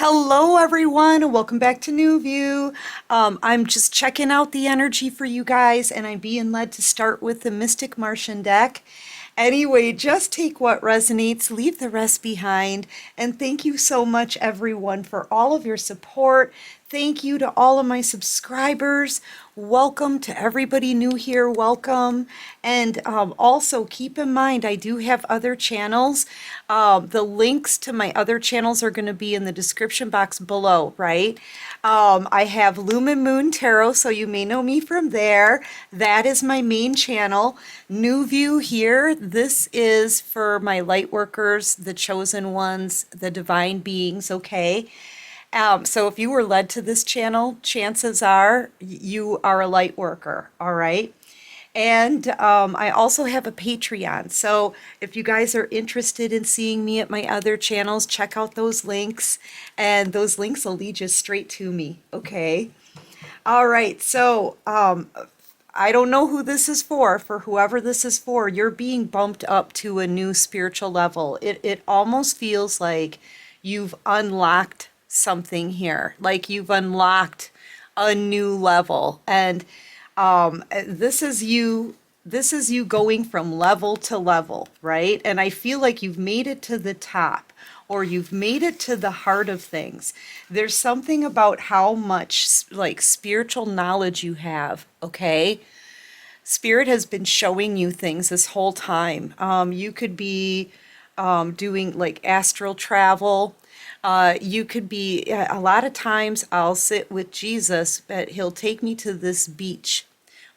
Hello, everyone. Welcome back to New View. I'm just checking out the energy for you guys, and I'm being led to start with the Mystic Martian deck. Anyway, just take what resonates, leave the rest behind. And thank you so much, everyone, for all of your support. Thank you to all of my subscribers. Welcome to everybody new here. Welcome. And also keep in mind, I do have other channels. The links to my other channels are going to be in the description box below, right? I have Lumen Moon Tarot, so you may know me from there. That is my main channel. New View here. This is for my light workers, the chosen ones, the divine beings, okay? So if you were led to this channel, chances are you are a light worker, all right? And I also have a Patreon. So if you guys are interested in seeing me at my other channels, check out those links. And those links will lead you straight to me, okay? All right, so I don't know who this is for. For whoever this is for, you're being bumped up to a new spiritual level. It almost feels like you've unlocked something here, like you've unlocked a new level. And this is you going from level to level, right? And I feel like you've made it to the top, or you've made it to the heart of things. There's something about how much like spiritual knowledge you have, okay? Spirit has been showing you things this whole time. You could be doing like astral travel. You could be, a lot of times I'll sit with Jesus, but he'll take me to this beach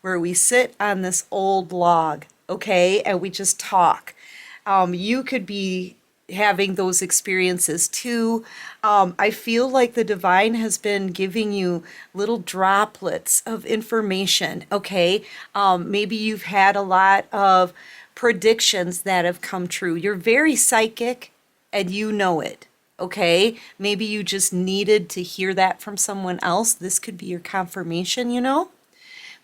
where we sit on this old log, okay, and we just talk. You could be having those experiences too. I feel like the divine has been giving you little droplets of information, okay? Maybe you've had a lot of predictions that have come true. You're very psychic and you know it. Okay, maybe you just needed to hear that from someone else. This could be your confirmation, you know?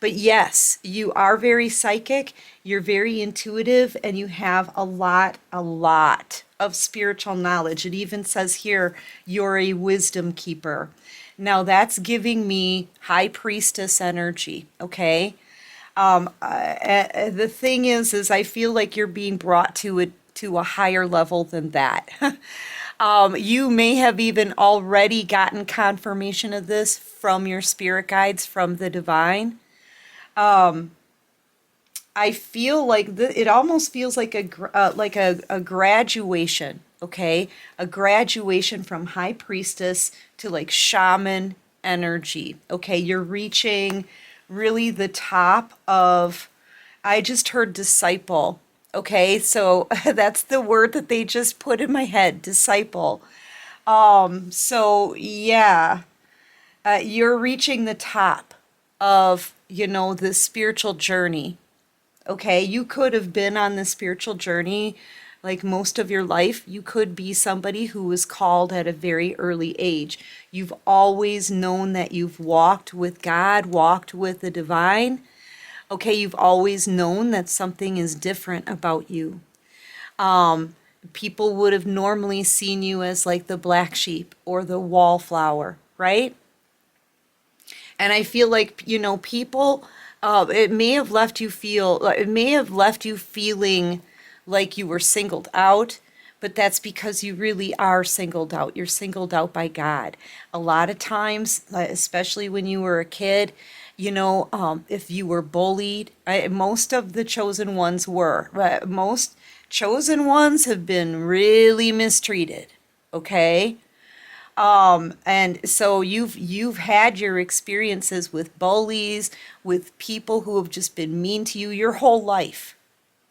But yes, you are very psychic, you're very intuitive, and you have a lot of spiritual knowledge. It even says here, you're a wisdom keeper. Now that's giving me high priestess energy, okay? The thing is I feel like you're being brought to a higher level than that. You may have even already gotten confirmation of this from your spirit guides, from the divine. I feel like it almost feels like a graduation, okay? A graduation from high priestess to like shaman energy, okay? You're reaching really the top of, I just heard disciple, okay? So that's the word that they just put in my head, disciple. So yeah, you're reaching the top of, the spiritual journey. Okay, you could have been on the spiritual journey like most of your life. You could be somebody who was called at a very early age. You've always known that you've walked with God, walked with the divine. Okay, you've always known that something is different about you. People would have normally seen you as like the black sheep or the wallflower, right? And I feel like, people, it may have left you feeling like you were singled out, but that's because you really are singled out. You're singled out by God. A lot of times, especially when you were a kid, if you were bullied, most of the chosen ones were, but most chosen ones have been really mistreated, okay? And so you've had your experiences with bullies, with people who have just been mean to you your whole life,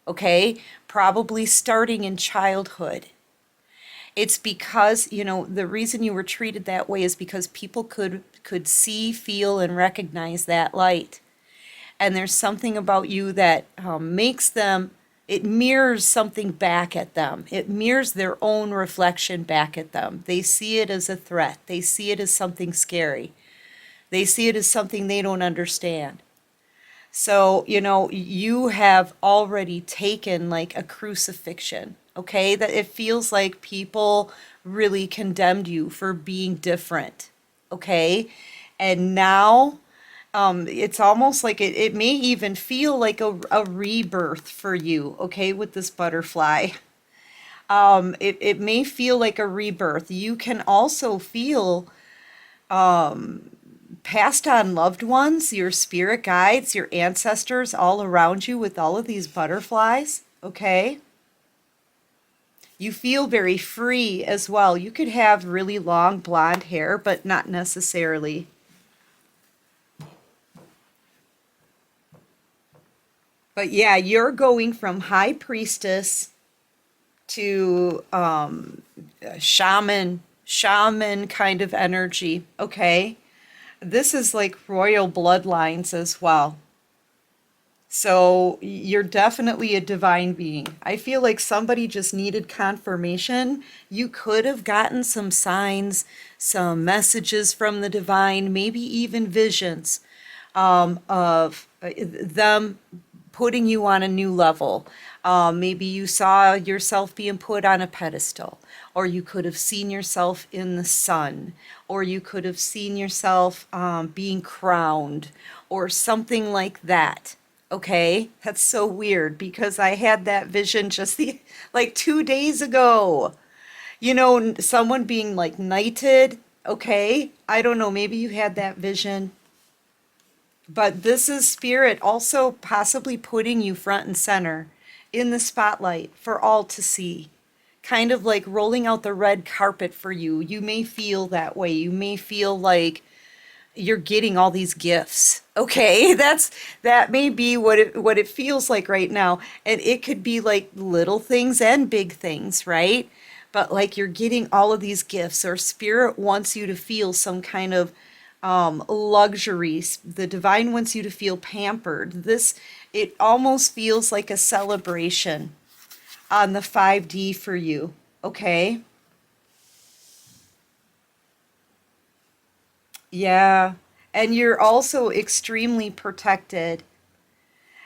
okay? Probably starting in childhood. It's because, the reason you were treated that way is because people could see, feel, and recognize that light. And there's something about you that makes them, it mirrors something back at them. It mirrors their own reflection back at them. They see it as a threat. They see it as something scary. They see it as something they don't understand. So, you have already taken like a crucifixion, Okay? That it feels like people really condemned you for being different. Okay? And now it's almost like it may even feel like a rebirth for you, okay, with this butterfly. It may feel like a rebirth. You can also feel passed on loved ones, your spirit guides, your ancestors all around you with all of these butterflies, okay? You feel very free as well. You could have really long blonde hair, but not necessarily. But yeah, you're going from high priestess to shaman kind of energy, okay? This is like royal bloodlines as well. So you're definitely a divine being. I feel like somebody just needed confirmation. You could have gotten some signs, some messages from the divine, maybe even visions of them putting you on a new level. Maybe you saw yourself being put on a pedestal, or you could have seen yourself in the sun, or you could have seen yourself being crowned, or something like that. Okay, that's so weird because I had that vision just like 2 days ago. You know, someone being like knighted. Okay, I don't know, maybe you had that vision. But this is spirit also possibly putting you front and center in the spotlight for all to see. Kind of like rolling out the red carpet for you. You may feel that way. You may feel like you're getting all these gifts. Okay, that may be what it feels like right now. And it could be like little things and big things, right? But like you're getting all of these gifts, or spirit wants you to feel some kind of luxury. The divine wants you to feel pampered. It almost feels like a celebration on the 5D for you. Okay? Yeah. And you're also extremely protected,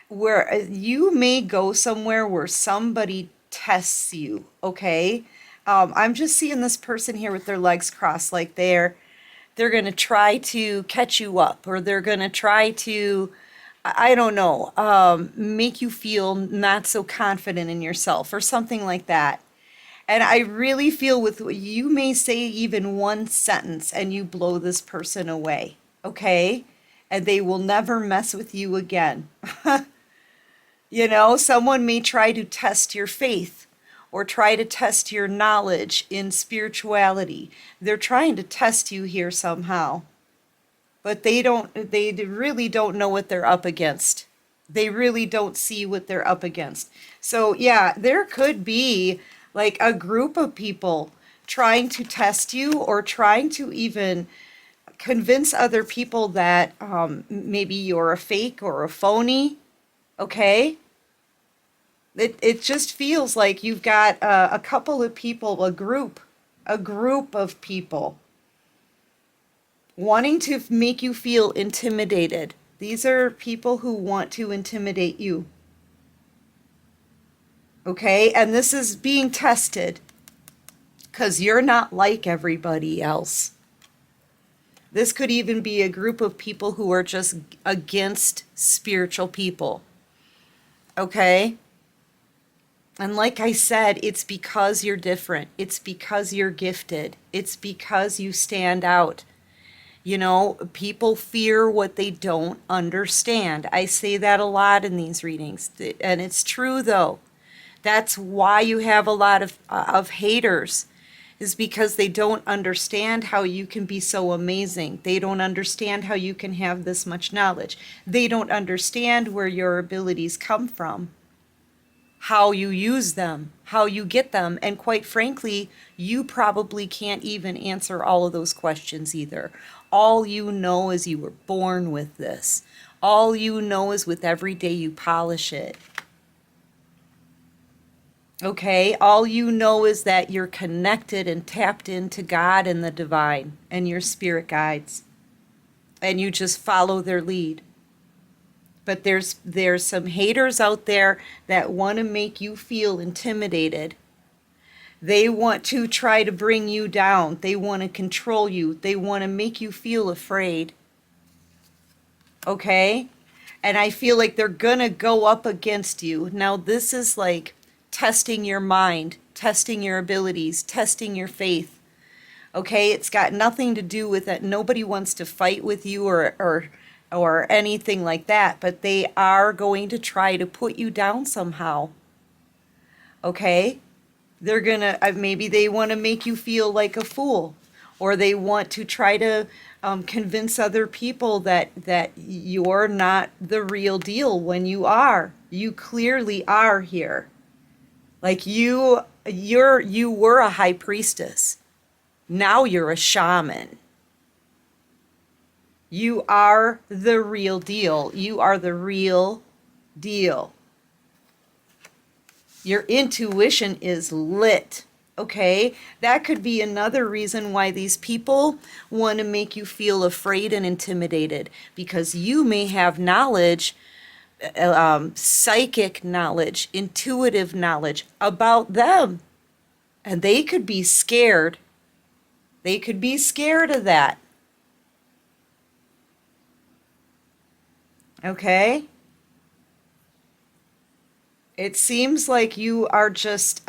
where you may go somewhere where somebody tests you, okay? I'm just seeing this person here with their legs crossed, like they're going to try to catch you up, or they're going to try to, I don't know, make you feel not so confident in yourself or something like that. And I really feel with you may say even one sentence and you blow this person away, okay? And they will never mess with you again. You know, someone may try to test your faith or try to test your knowledge in spirituality. They're trying to test you here somehow, but they really don't know what they're up against. They really don't see what they're up against. So, yeah, there could be like a group of people trying to test you, or trying to even convince other people that maybe you're a fake or a phony, okay? It just feels like you've got a couple of people, a group of people wanting to make you feel intimidated. These are people who want to intimidate you. Okay? And this is being tested because you're not like everybody else. This could even be a group of people who are just against spiritual people. Okay? And like I said, it's because you're different. It's because you're gifted. It's because you stand out. You know, people fear what they don't understand. I say that a lot in these readings, and it's true though. That's why you have a lot of haters, is because they don't understand how you can be so amazing. They don't understand how you can have this much knowledge. They don't understand where your abilities come from, how you use them, how you get them. And quite frankly, you probably can't even answer all of those questions either. All you know is you were born with this. All you know is with every day you polish it. Okay, all you know is that you're connected and tapped into God and the divine and your spirit guides, and you just follow their lead. But there's some haters out there that want to make you feel intimidated, They want to try to bring you down. They want to control you. They want to make you feel afraid. Okay? And I feel like they're going to go up against you. Now, this is like testing your mind, testing your abilities, testing your faith. Okay? It's got nothing to do with that. Nobody wants to fight with you or anything like that, but they are going to try to put you down somehow. Okay? They're gonna, maybe they want to make you feel like a fool, or they want to try to convince other people that you're not the real deal when you are. You clearly are here. Like you were a high priestess. Now you're a shaman. You are the real deal. You are the real deal. Your intuition is lit. Okay? That could be another reason why these people want to make you feel afraid and intimidated, because you may have knowledge, psychic knowledge, intuitive knowledge about them. And they could be scared. They could be scared of that. Okay? It seems like you are just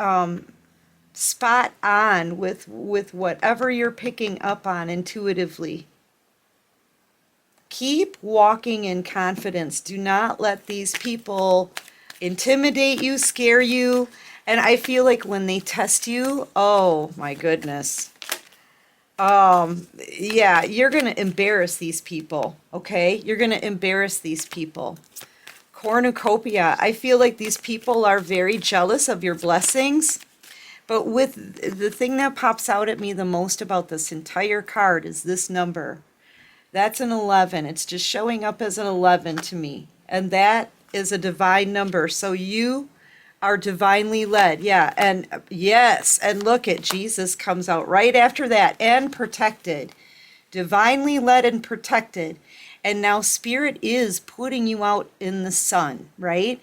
spot on with whatever you're picking up on intuitively. Keep walking in confidence. Do not let these people intimidate you, scare you. And I feel like when they test you, oh my goodness. Yeah, you're going to embarrass these people, okay? You're going to embarrass these people. Cornucopia. I feel like these people are very jealous of your blessings. But with the thing that pops out at me the most about this entire card is this number. That's an 11. It's just showing up as an 11 to me. And that is a divine number. So you are divinely led. Yeah. And yes. And look at Jesus comes out right after that. And protected. Divinely led and protected. And now Spirit is putting you out in the sun, right?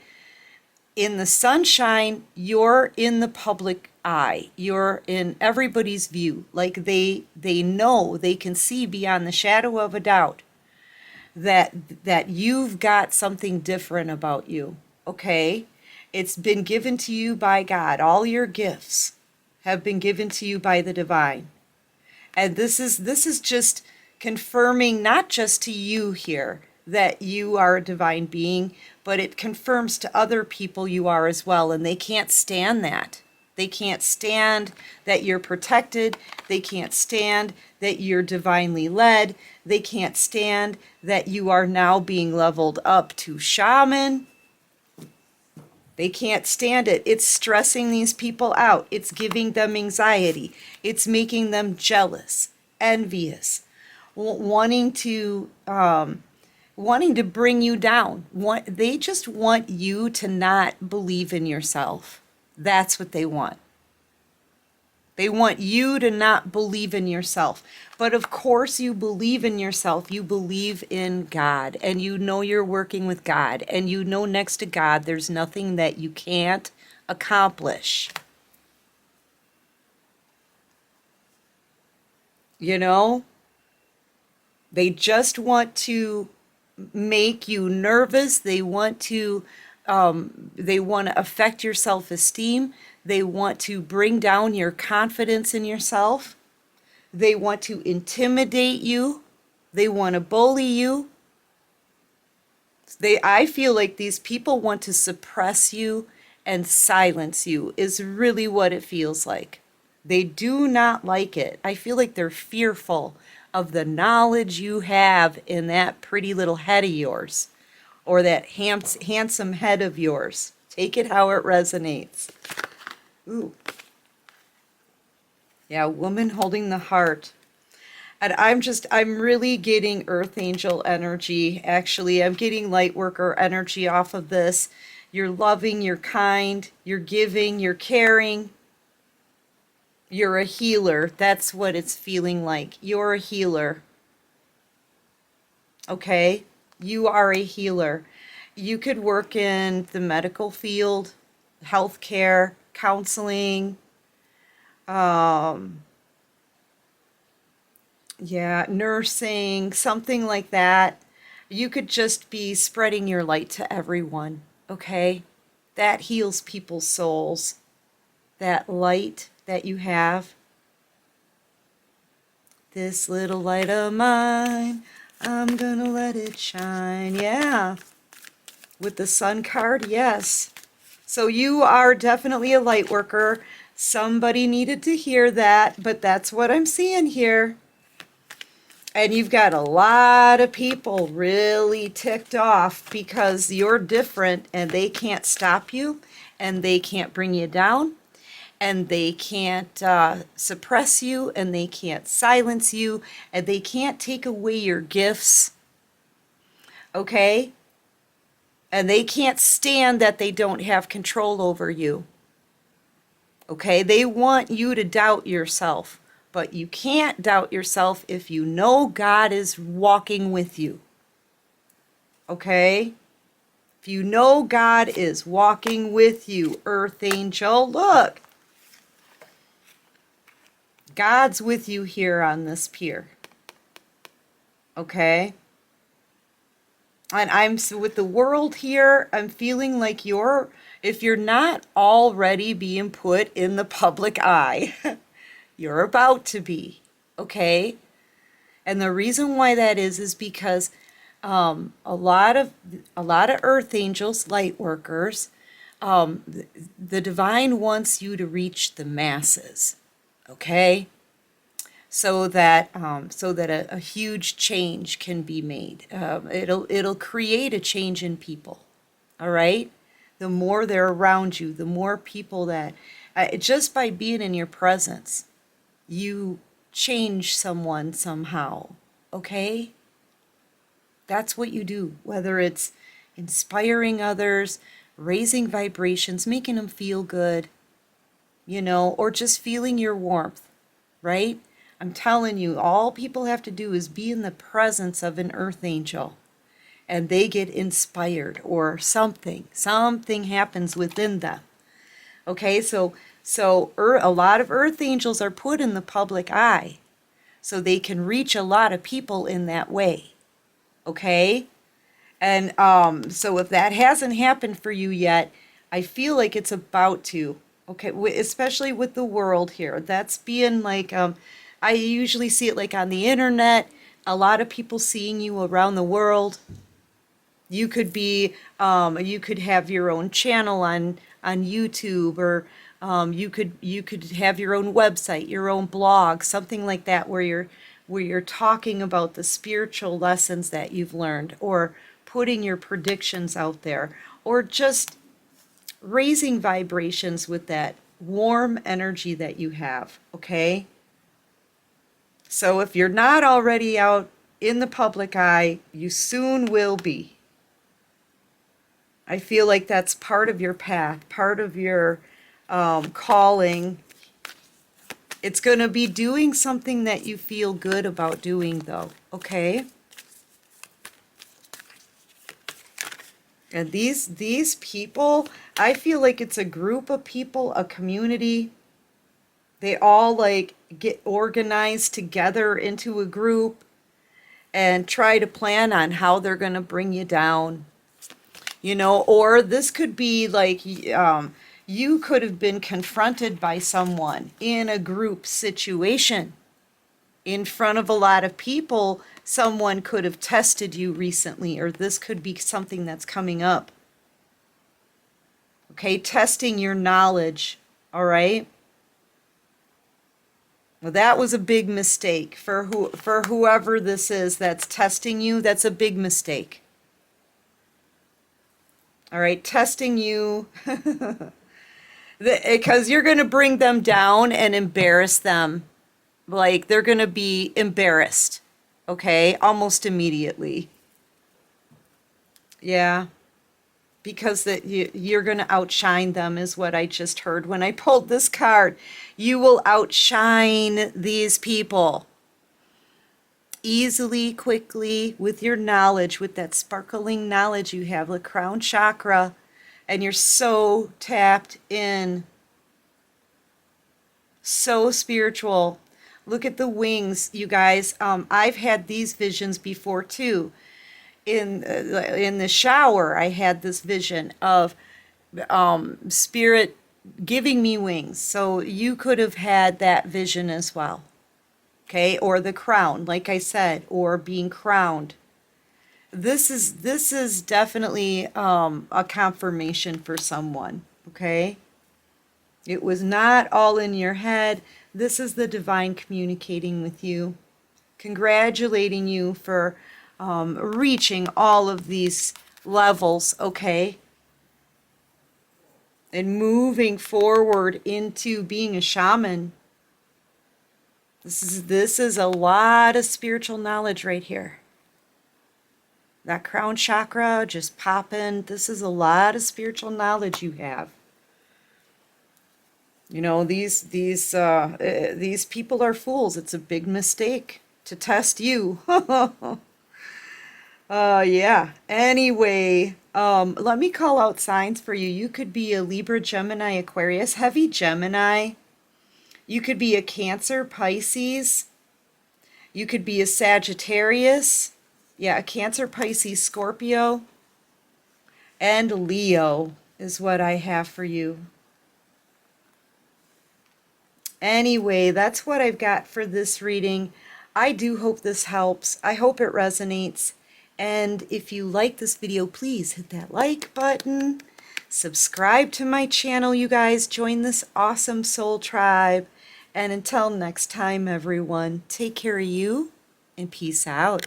In the sunshine, you're in the public eye. You're in everybody's view. Like they know, they can see beyond the shadow of a doubt that you've got something different about you. Okay? It's been given to you by God. All your gifts have been given to you by the divine. And this is just confirming not just to you here that you are a divine being, but it confirms to other people you are as well. And they can't stand that. They can't stand that you're protected. They can't stand that you're divinely led. They can't stand that you are now being leveled up to shaman. They can't stand it. It's stressing these people out. It's giving them anxiety. It's making them jealous, envious, wanting to bring you down. They just want you to not believe in yourself. That's what they want. They want you to not believe in yourself. But of course you believe in yourself. You believe in God. And you know you're working with God. And you know next to God there's nothing that you can't accomplish. You know? They just want to make you nervous. They want to affect your self-esteem. They want to bring down your confidence in yourself. They want to intimidate you. They want to bully you. I feel like these people want to suppress you and silence you is really what it feels like. They do not like it. I feel like they're fearful of the knowledge you have in that pretty little head of yours, or that handsome head of yours. Take it how it resonates. Ooh. Yeah, woman holding the heart. And I'm really getting earth angel energy. Actually, I'm getting light worker energy off of this. You're loving, you're kind, you're giving, you're caring. You're a healer. That's what it's feeling like. You're a healer. Okay? You are a healer. You could work in the medical field, healthcare, counseling, Um, yeah, nursing, something like that. You could just be spreading your light to everyone, okay? That heals people's souls. That light that you have, this little light of mine, I'm gonna let it shine. Yeah, with the sun card, yes. So you are definitely a light worker. Somebody needed to hear that, but that's what I'm seeing here. And you've got a lot of people really ticked off because you're different and they can't stop you and they can't bring you down and they can't suppress you and they can't silence you and they can't take away your gifts, okay? And they can't stand that they don't have control over you. Okay, they want you to doubt yourself, but you can't doubt yourself if you know God is walking with you. Okay? If you know God is walking with you, earth angel, look. God's with you here on this pier. Okay? And I'm so with the world here, I'm feeling like if you're not already being put in the public eye, you're about to be. Okay? And the reason why that is because a lot of earth angels, light workers, the divine wants you to reach the masses, okay? So that a huge change can be made. It'll create a change in people. All right. The more they're around you, the more people that just by being in your presence, you change someone somehow. Okay. That's what you do, whether it's inspiring others, raising vibrations, making them feel good, or just feeling your warmth, right? I'm telling you, all people have to do is be in the presence of an earth angel and they get inspired or something happens within them. Okay, so a lot of earth angels are put in the public eye so they can reach a lot of people in that way. Okay? And so if that hasn't happened for you yet, I feel like it's about to. Okay, especially with the world here. That's being like, I usually see it like on the internet, a lot of people seeing you around the world. You could have your own channel on YouTube, or you could have your own website, your own blog, something like that, where you're talking about the spiritual lessons that you've learned, or putting your predictions out there, or just raising vibrations with that warm energy that you have, okay? So if you're not already out in the public eye, you soon will be. I feel like that's part of your path, part of your calling. It's going to be doing something that you feel good about doing, though, okay? And these people, I feel like it's a group of people, a community. They all like get organized together into a group and try to plan on how they're going to bring you down. Or this could be like you could have been confronted by someone in a group situation in front of a lot of people. Someone could have tested you recently, or this could be something that's coming up. Okay, testing your knowledge, all right? Well, that was a big mistake for whoever this is that's testing you. That's a big mistake. All right, testing you because you're going to bring them down and embarrass them. Like they're going to be embarrassed, okay, almost immediately. Yeah, because you're going to outshine them is what I just heard when I pulled this card. You will outshine these people easily, quickly, with your knowledge, with that sparkling knowledge you have, the crown chakra, and you're so tapped in, So spiritual. Look at the wings, you guys. I've had these visions before too. In the shower, I had this vision of spirit giving me wings. So you could have had that vision as well. Okay, or the crown, like I said, or being crowned. This is definitely a confirmation for someone. Okay, it was not all in your head. This is the divine communicating with you, congratulating you for reaching all of these levels. Okay, and moving forward into being a shaman. This is a lot of spiritual knowledge right here. That crown chakra just popping. This is a lot of spiritual knowledge you have. You know, these people are fools. It's a big mistake to test you. Yeah. Anyway, let me call out signs for you. You could be a Libra, Gemini, Aquarius, heavy Gemini. You could be a Cancer, Pisces. You could be a Sagittarius. Yeah, a Cancer, Pisces, Scorpio. And Leo is what I have for you. Anyway, that's what I've got for this reading. I do hope this helps. I hope it resonates. And if you like this video, please hit that like button. Subscribe to my channel, you guys. Join this awesome soul tribe. And until next time, everyone, take care of you and peace out.